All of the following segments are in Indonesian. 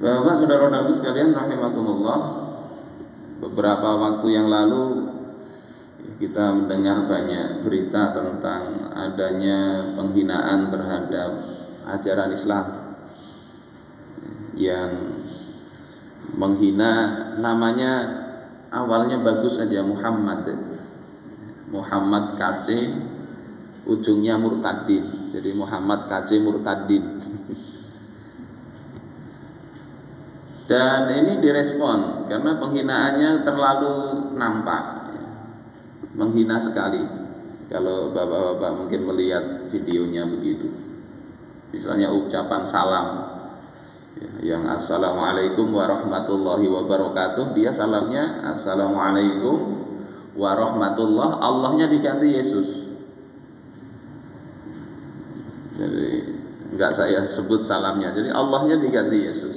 Bapak saudara-saudaraku sekalian rahimakumullah, beberapa waktu yang lalu kita mendengar banyak berita tentang adanya penghinaan terhadap ajaran Islam yang menghina, namanya awalnya bagus saja, Muhammad KC, ujungnya murtadin. Jadi Muhammad KC murtadin. Dan ini direspon karena penghinaannya terlalu nampak, menghina sekali. Kalau bapak-bapak mungkin melihat videonya begitu, misalnya ucapan salam yang assalamualaikum warahmatullahi wabarakatuh, dia salamnya assalamualaikum warahmatullah, Allahnya diganti Yesus. Jadi enggak saya sebut salamnya, jadi Allahnya diganti Yesus.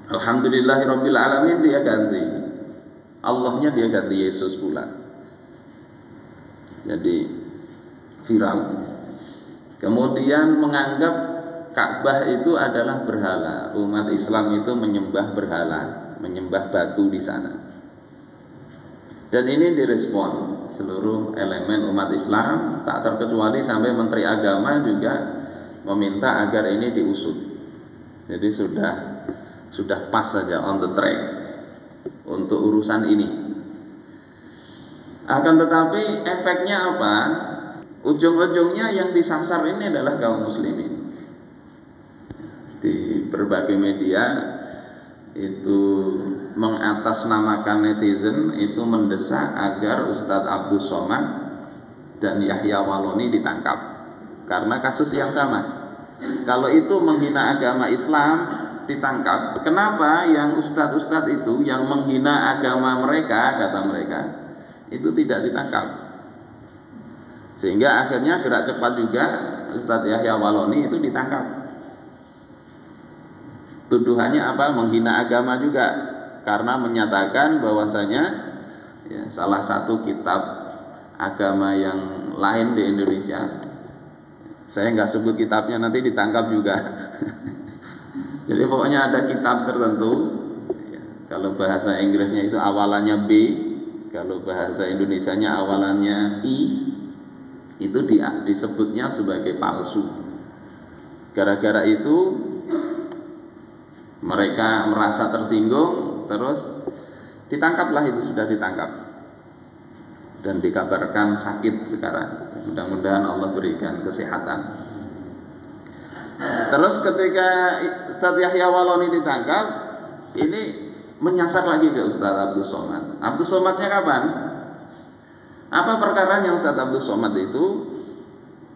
Alhamdulillahirabbil alamin dia ganti, Allahnya dia ganti Yesus pula. Jadi viral. Kemudian menganggap Ka'bah itu adalah berhala. Umat Islam itu menyembah berhala, menyembah batu di sana. Dan ini direspon seluruh elemen umat Islam, tak terkecuali sampai Menteri Agama juga meminta agar ini diusut. Jadi sudah pas saja, on the track untuk urusan ini. Akan tetapi efeknya apa? Ujung-ujungnya yang disasar ini adalah kaum muslimin. Di berbagai media itu mengatasnamakan netizen itu mendesak agar Ustadz Abdul Somad dan Yahya Waloni ditangkap karena kasus yang sama. Kalau itu menghina agama Islam ditangkap, kenapa yang ustadz-ustadz itu yang menghina agama mereka, kata mereka, itu tidak ditangkap? Sehingga akhirnya gerak cepat juga Ustadz Yahya Waloni itu ditangkap. Tuduhannya apa? Menghina agama juga, karena menyatakan bahwasanya ya, salah satu kitab agama yang lain di Indonesia, saya nggak sebut kitabnya, nanti ditangkap juga. Jadi pokoknya ada kitab tertentu ya, kalau bahasa Inggrisnya itu awalannya B, kalau bahasa Indonesianya awalannya I, itu disebutnya sebagai palsu. Gara-gara itu mereka merasa tersinggung, terus ditangkaplah, itu sudah ditangkap dan dikabarkan sakit sekarang. Mudah-mudahan Allah berikan kesehatan. Terus ketika Ustadz Yahya Waloni ditangkap, ini menyasar lagi ke Ustadz Abdul Somad. Abdul Somadnya kapan? Apa perkaranya Ustadz Abdul Somad itu?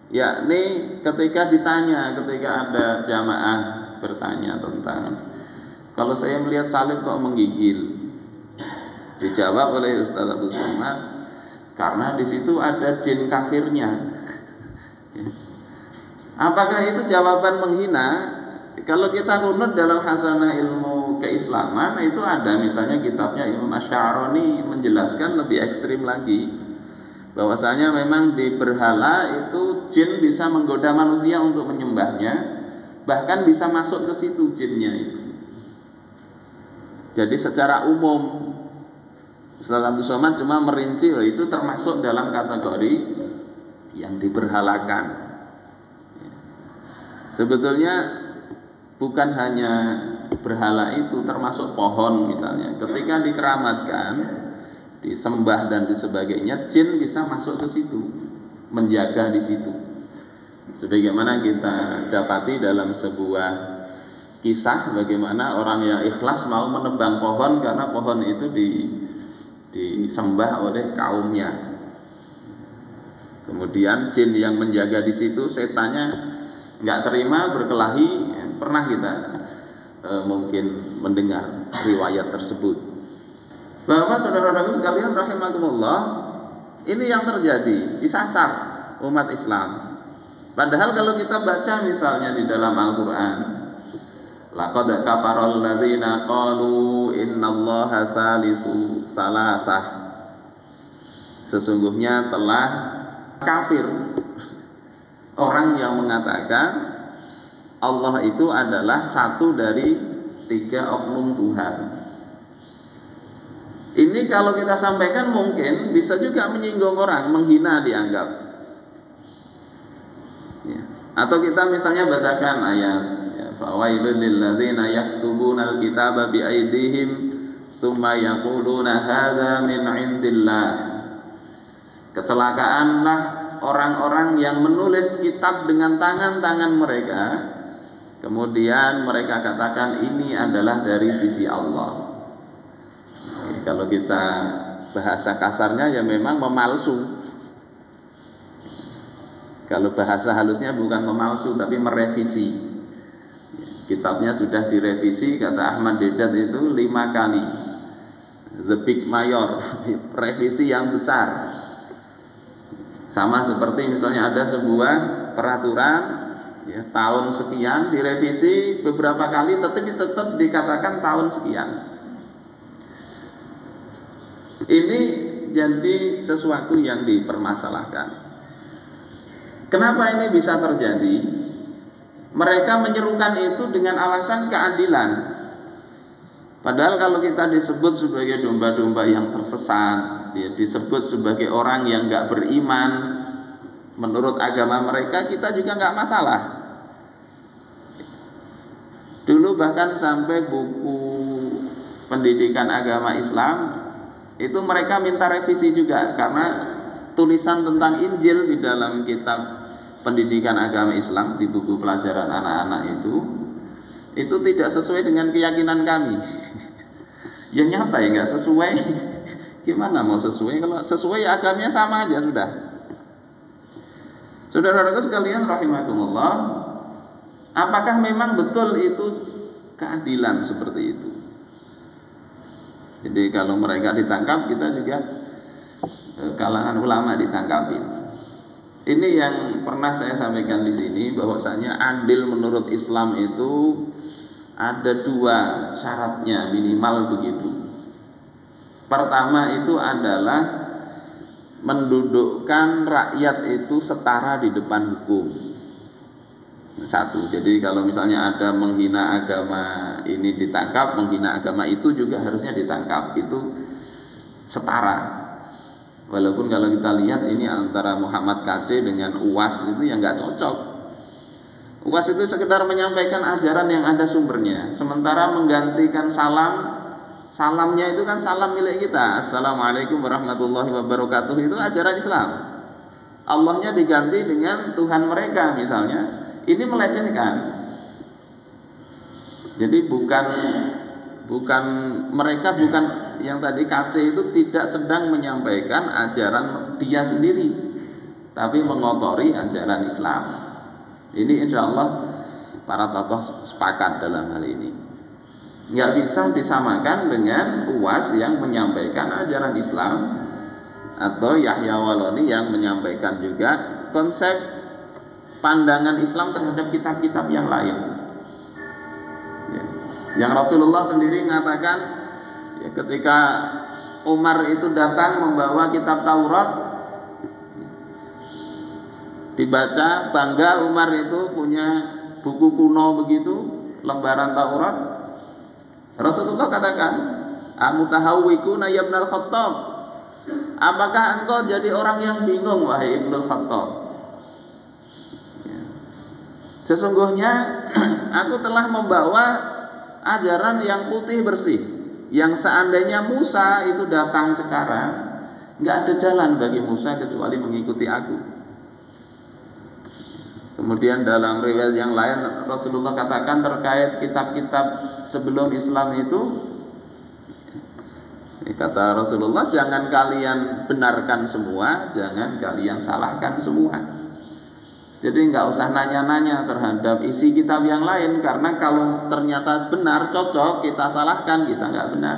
Yakni ketika ada jamaah bertanya tentang, kalau saya melihat salib kok menggigil. Dijawab oleh Ustadz Abdul Somad, karena di situ ada jin kafirnya. Apakah itu jawaban menghina? Kalau kita runut dalam hasanah ilmu keislaman, itu ada misalnya kitabnya Imam Asy'arani menjelaskan lebih ekstrim lagi, bahwasanya memang di berhala itu jin bisa menggoda manusia untuk menyembahnya, bahkan bisa masuk ke situ jinnya itu. Jadi secara umum Ustaz Abdul Somad cuma merinci bahwa itu termasuk dalam kategori yang diberhalakan. Sebetulnya bukan hanya berhala itu, termasuk pohon misalnya. Ketika dikeramatkan, disembah dan sebagainya, jin bisa masuk ke situ, menjaga di situ. Sebagaimana kita dapati dalam sebuah kisah bagaimana orang yang ikhlas mau menebang pohon karena pohon itu disembah oleh kaumnya. Kemudian jin yang menjaga di situ, setannya nggak terima, berkelahi. Pernah kita mungkin mendengar riwayat tersebut. Bapak saudara-saudaraku sekalian rahimakumullah, ini yang terjadi, disasar umat Islam. Padahal kalau kita baca misalnya di dalam Al-Quran, laqad kafaral ladzina qalu innallaha salisu salasah, sesungguhnya telah kafir orang yang mengatakan Allah itu adalah satu dari 3 oknum Tuhan. Ini kalau kita sampaikan mungkin bisa juga menyinggung orang, menghina dianggap. Ya. Atau kita misalnya bacakan ayat, ya, fawailul lilladzina yaktubuna alkitaba biaydihim tsumma yaquluna hadza min indillah. Kecelakaanlah orang-orang yang menulis kitab dengan tangan-tangan mereka, kemudian mereka katakan ini adalah dari sisi Allah. Kalau kita bahasa kasarnya ya memang memalsu. Kalau bahasa halusnya bukan memalsu tapi merevisi. Kitabnya sudah direvisi, kata Ahmad Deedat itu 5 kali. The Big Mayor, revisi yang besar. Sama seperti misalnya ada sebuah peraturan, ya, tahun sekian direvisi beberapa kali, tetapi tetap dikatakan tahun sekian. Ini jadi sesuatu yang dipermasalahkan. Kenapa ini bisa terjadi? Mereka menyerukan itu dengan alasan keadilan. Padahal kalau kita disebut sebagai domba-domba yang tersesat, ya, disebut sebagai orang yang gak beriman menurut agama mereka, kita juga gak masalah. Dulu bahkan sampai buku pendidikan agama Islam itu mereka minta revisi juga, karena tulisan tentang Injil di dalam kitab pendidikan agama Islam di buku pelajaran anak-anak itu tidak sesuai dengan keyakinan kami. Ya nyata ya nggak sesuai. Gimana mau sesuai? Kalau sesuai agamanya sama aja sudah. Saudara-saudara sekalian rahimakumullah, apakah memang betul itu keadilan seperti itu? Jadi kalau mereka ditangkap, kita juga kalangan ulama ditangkapin. Ini yang pernah saya sampaikan di sini, bahwasanya adil menurut Islam itu ada 2 syaratnya minimal begitu. Pertama itu adalah mendudukkan rakyat itu setara di depan hukum. 1. Jadi kalau misalnya ada menghina agama ini ditangkap, menghina agama itu juga harusnya ditangkap. Itu setara. Walaupun kalau kita lihat ini antara Muhammad KC dengan UAS itu yang nggak cocok. UAS itu sekedar menyampaikan ajaran yang ada sumbernya, sementara menggantikan salamnya itu kan salam milik kita. Assalamualaikum warahmatullahi wabarakatuh, itu ajaran Islam. Allahnya diganti dengan Tuhan mereka misalnya. Ini melecehkan. Jadi mereka bukan yang tadi KC itu tidak sedang menyampaikan ajaran dia sendiri, tapi mengotori ajaran Islam. Ini insya Allah para tokoh sepakat dalam hal ini. Nggak bisa disamakan dengan UAS yang menyampaikan ajaran Islam, atau Yahya Waloni yang menyampaikan juga konsep pandangan Islam terhadap kitab-kitab yang lain. Ya. Yang Rasulullah sendiri mengatakan, ya, ketika Umar itu datang membawa kitab Taurat, dibaca, bangga Umar itu punya buku kuno begitu, lembaran Taurat. Rasulullah katakan, "Amutahawwikuna ya Ibnul Khattab?" Apakah engkau jadi orang yang bingung wahai Ibnul Khattab? Sesungguhnya aku telah membawa ajaran yang putih bersih, yang seandainya Musa itu datang sekarang, nggak ada jalan bagi Musa kecuali mengikuti aku. Kemudian dalam riwayat yang lain Rasulullah katakan terkait kitab-kitab sebelum Islam itu, kata Rasulullah, jangan kalian benarkan semua, jangan kalian salahkan semua. Jadi nggak usah nanya-nanya terhadap isi kitab yang lain, karena kalau ternyata benar, cocok, kita salahkan, kita nggak benar.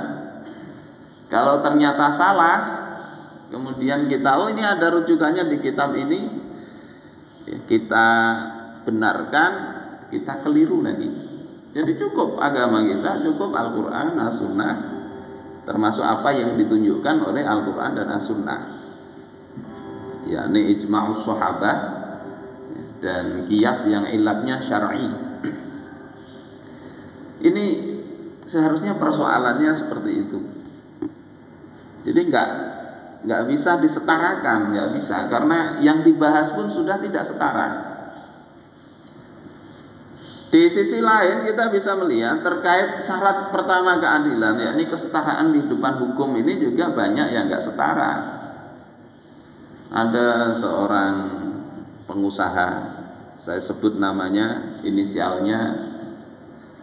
Kalau ternyata salah, kemudian kita, oh ini ada rujukannya di kitab ini, ya, kita benarkan, kita keliru lagi. Jadi cukup agama kita, cukup Al-Quran, As-Sunnah, termasuk apa yang ditunjukkan oleh Al-Quran dan As-Sunnah, yakni ijma'us sahabah dan qiyas yang ilatnya syar'i. Ini Seharusnya persoalannya seperti itu. Jadi nggak bisa disetarakan, nggak bisa, karena yang dibahas pun sudah tidak setara. Di sisi lain kita bisa melihat terkait syarat pertama keadilan, yakni kesetaraan di depan hukum, ini juga banyak yang nggak setara. Ada seorang pengusaha, saya sebut namanya, inisialnya,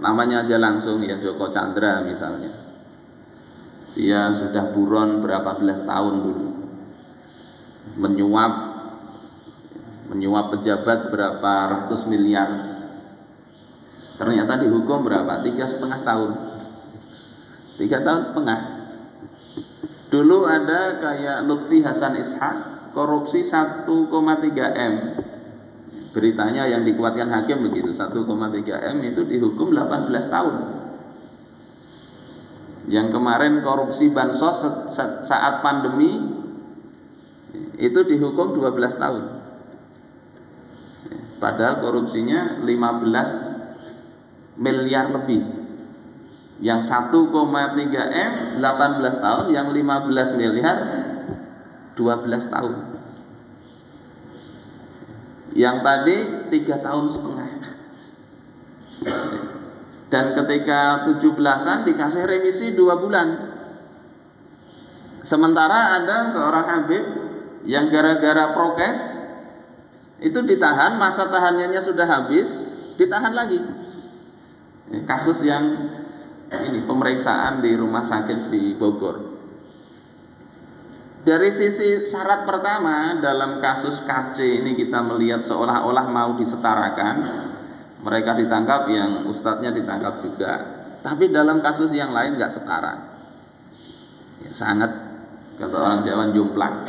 namanya aja langsung ya, Joko Chandra misalnya. Dia sudah buron berapa belas tahun dulu, menyuap pejabat berapa ratus miliar. Ternyata dihukum berapa? 3,5 tahun. 3,5 tahun. Dulu ada kayak Lutfi Hasan Ishak, korupsi 1,3 M. Beritanya yang dikuatkan hakim begitu, 1,3 M itu dihukum 18 tahun. Yang kemarin korupsi bansos saat pandemi itu dihukum 12 tahun. Padahal korupsinya 15 miliar lebih. Yang 1,3 M 18 tahun, yang 15 miliar 12 tahun. Yang tadi 3,5 tahun. Dan ketika 17-an dikasih remisi 2 bulan. Sementara ada seorang Habib yang gara-gara prokes itu ditahan, masa tahanannya sudah habis, ditahan lagi. Kasus yang ini pemeriksaan di rumah sakit di Bogor. Dari sisi syarat pertama dalam kasus KC ini kita melihat seolah-olah mau disetarakan. Mereka ditangkap, yang ustadznya ditangkap juga. Tapi dalam kasus yang lain nggak setara. Ya, sangat, kata orang Jawa, jomplang.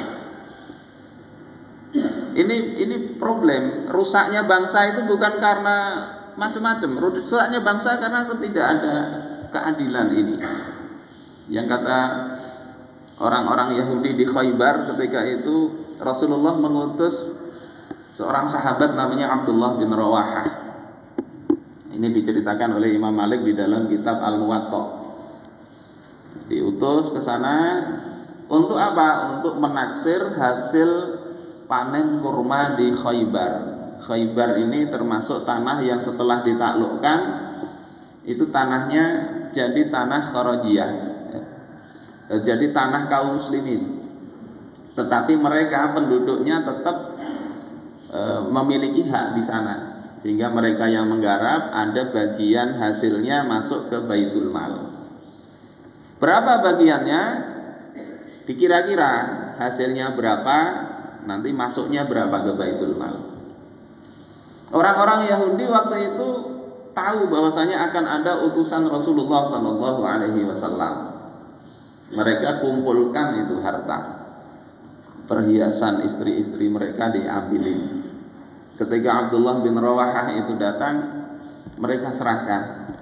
Ini problem. Rusaknya bangsa itu bukan karena macam-macam. Rusaknya bangsa karena tidak ada keadilan ini. Yang kata orang-orang Yahudi di Khaybar ketika itu, Rasulullah mengutus seorang sahabat namanya Abdullah bin Rawahah. Ini diceritakan oleh Imam Malik di dalam kitab Al-Muwatta. Diutus ke sana untuk apa? Untuk menaksir hasil panen kurma di Khaybar. Khaybar ini termasuk tanah yang setelah ditaklukkan itu tanahnya jadi tanah kharajiyah. Jadi tanah kaum muslimin. Tetapi mereka penduduknya tetap memiliki hak di sana. Sehingga mereka yang menggarap ada bagian hasilnya masuk ke Baitul Mal. Berapa bagiannya? Dikira-kira hasilnya berapa, nanti masuknya berapa ke Baitul Mal. Orang-orang Yahudi waktu itu tahu bahwasanya akan ada utusan Rasulullah SAW. Mereka kumpulkan itu harta, perhiasan istri-istri mereka diambilin. Ketika Abdullah bin Rawahah itu datang, mereka serahkan.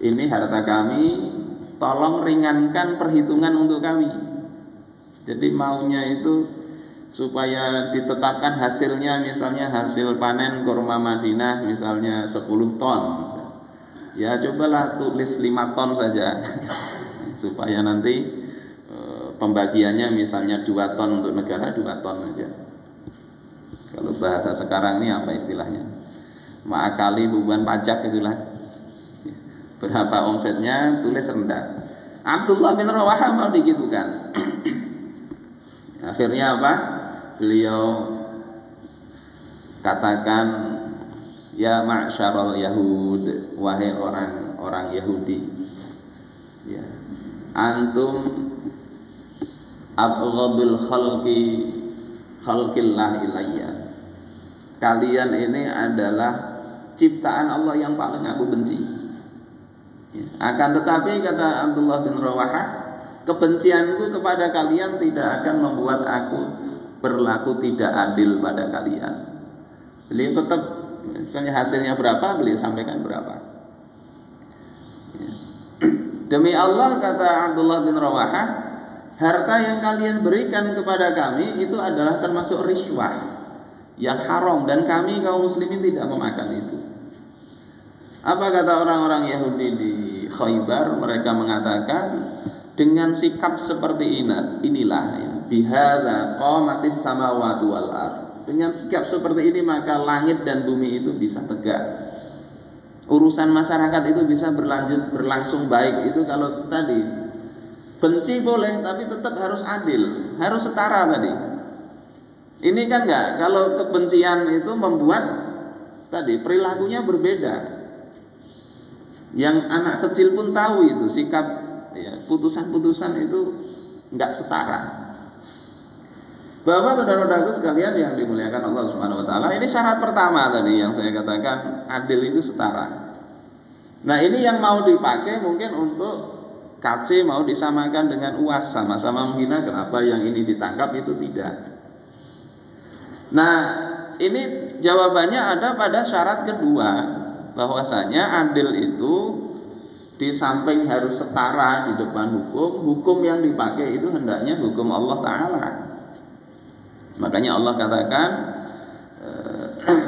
Ini harta kami, tolong ringankan perhitungan untuk kami. Jadi maunya itu supaya ditetapkan hasilnya, misalnya hasil panen kurma Madinah misalnya 10 ton. Ya cobalah tulis 5 ton saja. Supaya nanti pembagiannya misalnya 2 ton untuk negara, 2 ton aja. Kalau bahasa sekarang ini apa istilahnya? Ma'akali beban pajak itulah. Berapa omsetnya tulis rendah. Abdullah bin Rawahah mau digitukan. Akhirnya apa? Beliau katakan, ya ma'syarul Yahud, wahai orang-orang Yahudi, ya, antum abghadul khalqillah ilayya. Kalian ini adalah ciptaan Allah yang paling aku benci. Ya. Akan tetapi kata Abdullah bin Rawahah, kebencianku kepada kalian tidak akan membuat aku berlaku tidak adil pada kalian. Beliau tetap, misalnya hasilnya berapa, beliau sampaikan berapa. Ya. Demi Allah, kata Abdullah bin Rawahah, harta yang kalian berikan kepada kami itu adalah termasuk riswah yang haram, dan kami kaum muslimin tidak memakan itu. Apa kata orang-orang Yahudi di Khaybar mereka mengatakan dengan sikap seperti inilah ya, bihadza qamatis samawati wal ard. Dengan sikap seperti ini maka langit dan bumi itu bisa tegak. Urusan masyarakat itu bisa berlangsung baik. Itu kalau tadi benci boleh tapi tetap harus adil, harus setara tadi. Ini kan enggak, kalau kebencian itu membuat tadi perilakunya berbeda. Yang anak kecil pun tahu itu sikap ya, putusan-putusan itu enggak setara. Bapak saudara-saudaraku sekalian yang dimuliakan Allah Subhanahu wa taala, ini syarat pertama tadi yang saya katakan adil itu setara. Nah, ini yang mau dipakai mungkin untuk KC mau disamakan dengan UAS, sama-sama menghina, kenapa yang ini ditangkap itu tidak. Nah, ini jawabannya ada pada syarat kedua, bahwasanya adil itu di samping harus setara di depan hukum yang dipakai itu hendaknya hukum Allah Ta'ala. Makanya Allah katakan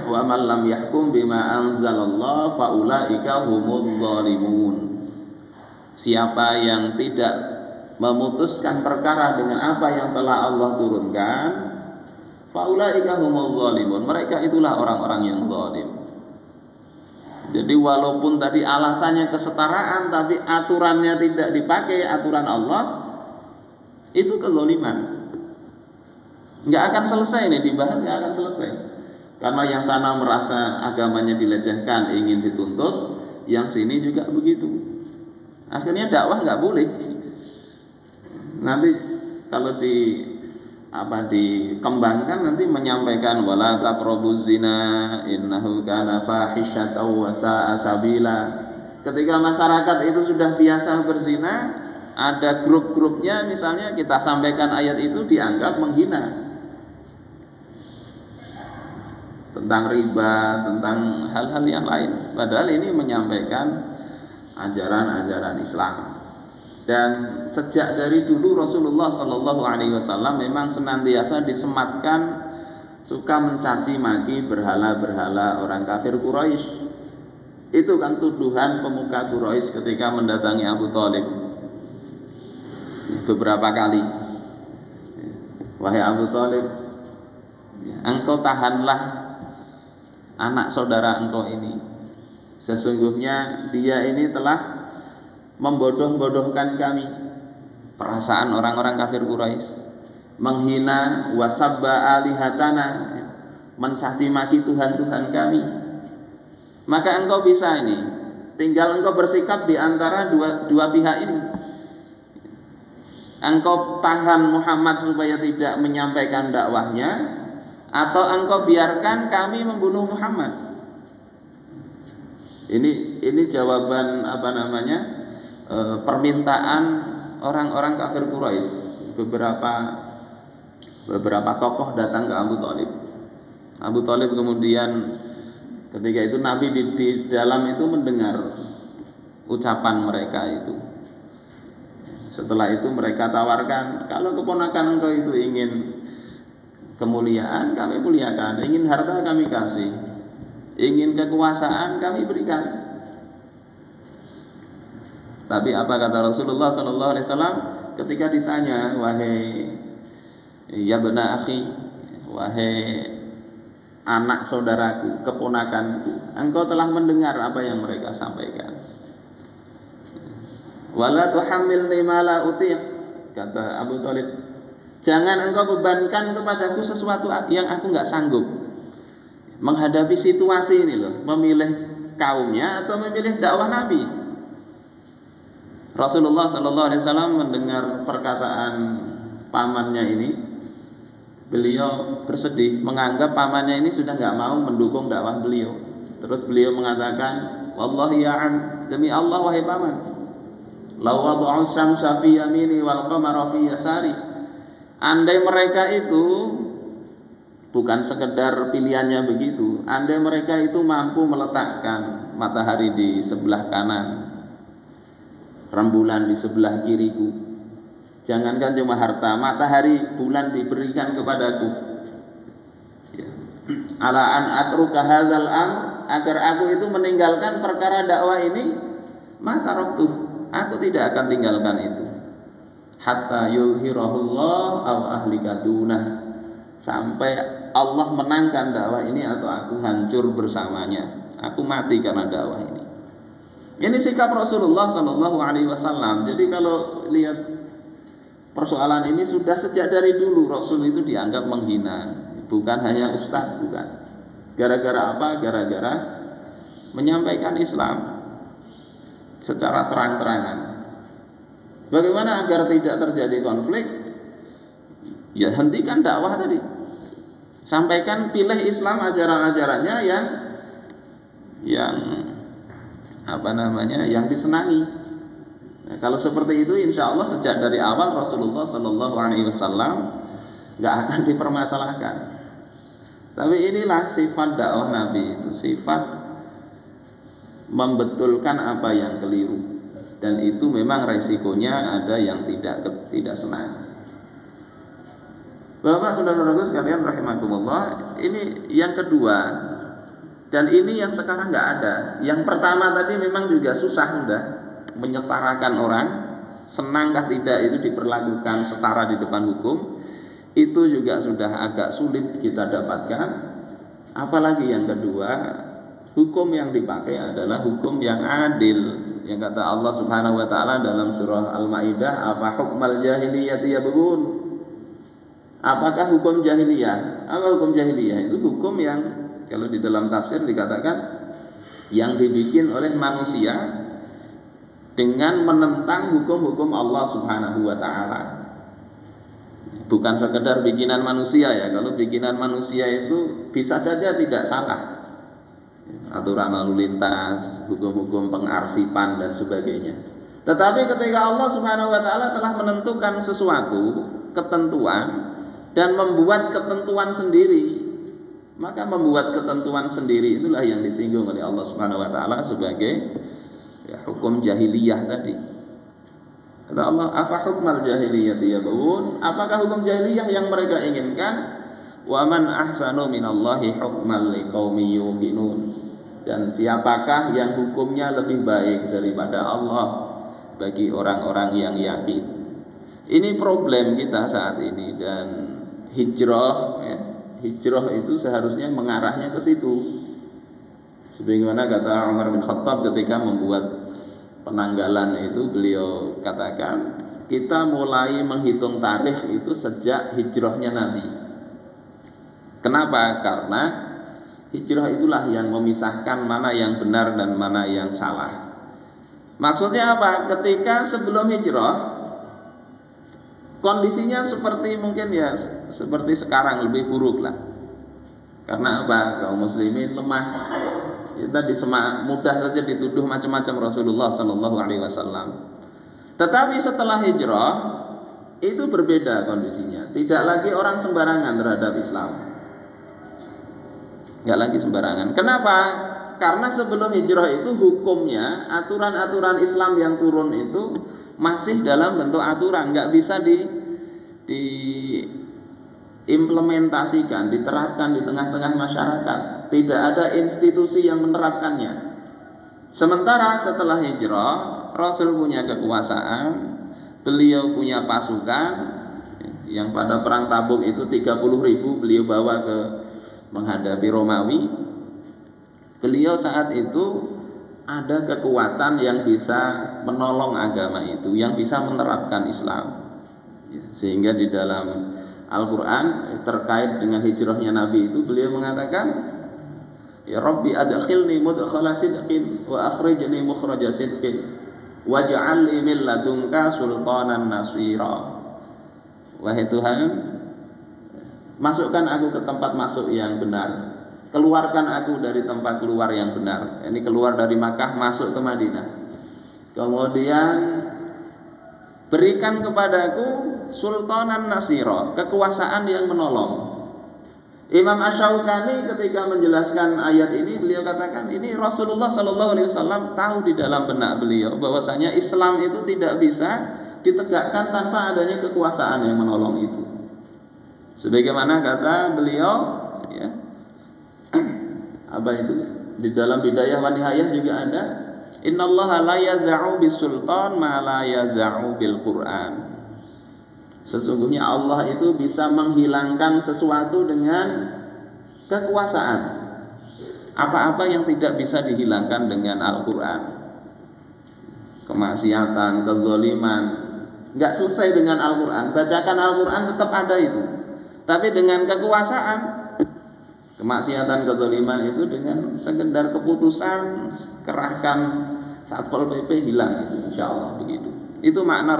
wa man lam yahkum bima anzalallah faulaika humudz zalimun. Siapa yang tidak memutuskan perkara dengan apa yang telah Allah turunkan, faulaika humudz zalimun, mereka itulah orang-orang yang zalim. Jadi walaupun tadi alasannya kesetaraan tapi aturannya tidak dipakai, aturan Allah, itu kezaliman. Nggak akan selesai ini dibahas, nggak akan selesai. Karena yang sana merasa agamanya dilecehkan, ingin dituntut, yang sini juga begitu. Akhirnya dakwah nggak boleh. Nanti kalau dikembangkan nanti menyampaikan wala taqrabuz zina innahu kana fahisyatan wa sa'a sabila. Ketika masyarakat itu sudah biasa berzina, ada grup-grupnya misalnya kita sampaikan ayat itu dianggap menghina. Tentang riba, tentang hal-hal yang lain. Padahal ini menyampaikan ajaran-ajaran Islam. Dan sejak dari dulu Rasulullah Shallallahu Alaihi Wasallam memang senantiasa disematkan suka mencaci maki berhala-berhala orang kafir Quraisy. Itu kan tuduhan pemuka Quraisy ketika mendatangi Abu Thalib beberapa kali. Wahai Abu Thalib, engkau tahanlah anak saudara engkau ini. Sesungguhnya dia ini telah membodoh-bodohkan kami. Perasaan orang-orang kafir Quraisy, menghina wasabba alihatana, mencaci maki Tuhan-Tuhan kami. Maka engkau bisa ini, tinggal engkau bersikap di antara dua pihak ini. Engkau tahan Muhammad supaya tidak menyampaikan dakwahnya, atau engkau biarkan kami membunuh Muhammad. Ini jawaban permintaan orang-orang kafir Quraisy. Beberapa tokoh datang ke Abu Thalib. Abu Thalib kemudian ketika itu Nabi di dalam itu mendengar ucapan mereka itu. Setelah itu mereka tawarkan, kalau keponakan engkau itu ingin kemuliaan, kami muliakan. Ingin harta, kami kasih. Ingin kekuasaan, kami berikan. Tapi apa kata Rasulullah Sallallahu Alaihi Wasallam ketika ditanya, wahai ya bena akhi, wahai anak saudaraku, keponakanku, engkau telah mendengar apa yang mereka sampaikan. Wala tuhammilni ma la utiq, kata Abu Thalib, jangan engkau bebankan kepadaku sesuatu yang aku nggak sanggup. Menghadapi situasi ini loh, memilih kaumnya atau memilih dakwah Nabi. Rasulullah Sallallahu Alaihi Wasallam mendengar perkataan pamannya ini, beliau bersedih, menganggap pamannya ini sudah nggak mau mendukung dakwah beliau. Terus beliau mengatakan, wallahi ya am, demi Allah wahai paman, law wad'u syamsa fi yamini wal qamara fi yasari. Andai mereka itu bukan sekedar pilihannya begitu, andai mereka itu mampu meletakkan matahari di sebelah kanan, rembulan di sebelah kiriku, jangankan cuma harta, matahari, bulan diberikan kepadaku, ala an atruka hadzal amr, agar aku itu meninggalkan perkara dakwah ini, maka taraktuh, aku tidak akan tinggalkan itu. Hatta yuhirahullah aw ahlika dunah, sampai Allah menangkan dakwah ini atau aku hancur bersamanya, aku mati karena dakwah ini. Ini sikap Rasulullah Shallallahu Alaihi Wasallam. Jadi kalau lihat persoalan ini sudah sejak dari dulu Rasul itu dianggap menghina, bukan hanya ustadz, bukan. Gara-gara apa? Gara-gara menyampaikan Islam secara terang-terangan. Bagaimana agar tidak terjadi konflik? Ya hentikan dakwah tadi. Sampaikan, pilih Islam ajaran-ajarannya yang yang disenangi. Nah, kalau seperti itu, insya Allah sejak dari awal Rasulullah Shallallahu Alaihi Wasallam nggak akan dipermasalahkan. Tapi inilah sifat dakwah Nabi itu, sifat membetulkan apa yang keliru, dan itu memang resikonya ada yang tidak senang. Bapak saudara-saudaraku sekalian rahimakumullah, ini yang kedua. Dan ini yang sekarang nggak ada. Yang pertama tadi memang juga susah sudah menyetarakan orang, senangkah tidak itu diperlakukan setara di depan hukum, itu juga sudah agak sulit kita dapatkan. Apalagi yang kedua, hukum yang dipakai adalah hukum yang adil. Yang kata Allah Subhanahu wa taala dalam surah Al-Maidah, afa hukmal jahiliyati yabghun. Apakah hukum jahiliyah? Apa hukum jahiliyah? Itu hukum yang kalau di dalam tafsir dikatakan yang dibikin oleh manusia dengan menentang hukum-hukum Allah Subhanahu wa taala. Bukan sekedar bikinan manusia ya. Kalau bikinan manusia itu bisa saja tidak salah. Aturan lalu lintas, hukum-hukum pengarsipan dan sebagainya. Tetapi ketika Allah Subhanahu wa taala telah menentukan sesuatu, ketentuan, dan membuat ketentuan sendiri, maka membuat ketentuan sendiri itulah yang disinggung oleh Allah Subhanahu wa taala sebagai hukum jahiliyah tadi. Kata Allah, afa hukmal jahiliyati yabghun, apakah hukum jahiliyah yang mereka inginkan? Wa man ahsanu minallahi hukman liqaumin yuqinun. Dan siapakah yang hukumnya lebih baik daripada Allah bagi orang-orang yang yakin. Ini problem kita saat ini, dan hijrah itu seharusnya mengarahnya ke situ. Sebagaimana kata Umar bin Khattab ketika membuat penanggalan itu, beliau katakan kita mulai menghitung tarikh itu sejak hijrahnya Nabi. Kenapa? Karena hijrah itulah yang memisahkan mana yang benar dan mana yang salah. Maksudnya apa? Ketika sebelum hijrah kondisinya seperti mungkin ya seperti sekarang, lebih buruk lah. Karena apa? Kaum muslimin lemah. Kita mudah saja dituduh macam-macam Rasulullah Sallallahu Alaihi Wasallam. Tetapi setelah hijrah itu berbeda kondisinya. Tidak lagi orang sembarangan terhadap Islam. Nggak lagi sembarangan. Kenapa? Karena sebelum hijrah itu hukumnya, aturan-aturan Islam yang turun itu masih dalam bentuk aturan, nggak bisa diimplementasikan, diterapkan di tengah-tengah masyarakat. Tidak ada institusi yang menerapkannya. Sementara setelah hijrah, Rasul punya kekuasaan, beliau punya pasukan yang pada perang Tabuk itu 30.000 beliau bawa ke menghadapi Romawi. Beliau saat itu ada kekuatan yang bisa menolong agama itu, yang bisa menerapkan Islam. Sehingga di dalam Al-Quran terkait dengan hijrahnya Nabi itu beliau mengatakan, ya Rabbi adkhilni mudkhala sidqin wa akhrijni mukhraja sidqin waj'al li min ladunka sultanan nasira. Wahai Tuhan, masukkan aku ke tempat masuk yang benar, keluarkan aku dari tempat keluar yang benar. Ini keluar dari Makkah masuk ke Madinah. Kemudian berikan kepadaku sultanan nasira, kekuasaan yang menolong. Imam Asy-Syaukani ketika menjelaskan ayat ini, beliau katakan ini Rasulullah Sallallahu Alaihi Wasallam tahu di dalam benak beliau bahwasanya Islam itu tidak bisa ditegakkan tanpa adanya kekuasaan yang menolong itu. Sebagaimana kata beliau, ya, apa itu di dalam Bidayah wa Nihayah juga ada, Innallaha la yaz'u bisultan ma la yaz'u bil Qur'an. Sesungguhnya Allah itu bisa menghilangkan sesuatu dengan kekuasaan. Apa-apa yang tidak bisa dihilangkan dengan Al-Quran. Kemaksiatan, kezaliman, nggak selesai dengan Al-Quran. Bacakan Al-Quran tetap ada itu. Tapi dengan kekuasaan, kemaksiatan, kezaliman itu dengan sekedar keputusan, kerahkan Satpol PP hilang itu, insya Allah begitu. Itu makna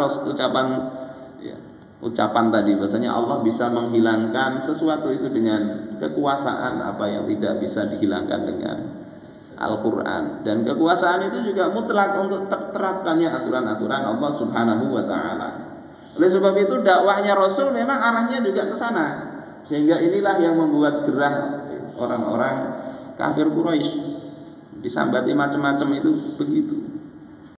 ucapan tadi, bahasanya Allah bisa menghilangkan sesuatu itu dengan kekuasaan, apa yang tidak bisa dihilangkan dengan Al-Quran. Dan kekuasaan itu juga mutlak untuk terterapkannya aturan-aturan Allah Subhanahu wa Ta'ala. Oleh sebab itu dakwahnya Rasul memang arahnya juga ke sana, sehingga inilah yang membuat gerah orang-orang kafir Quraisy, disambati macam-macam itu begitu.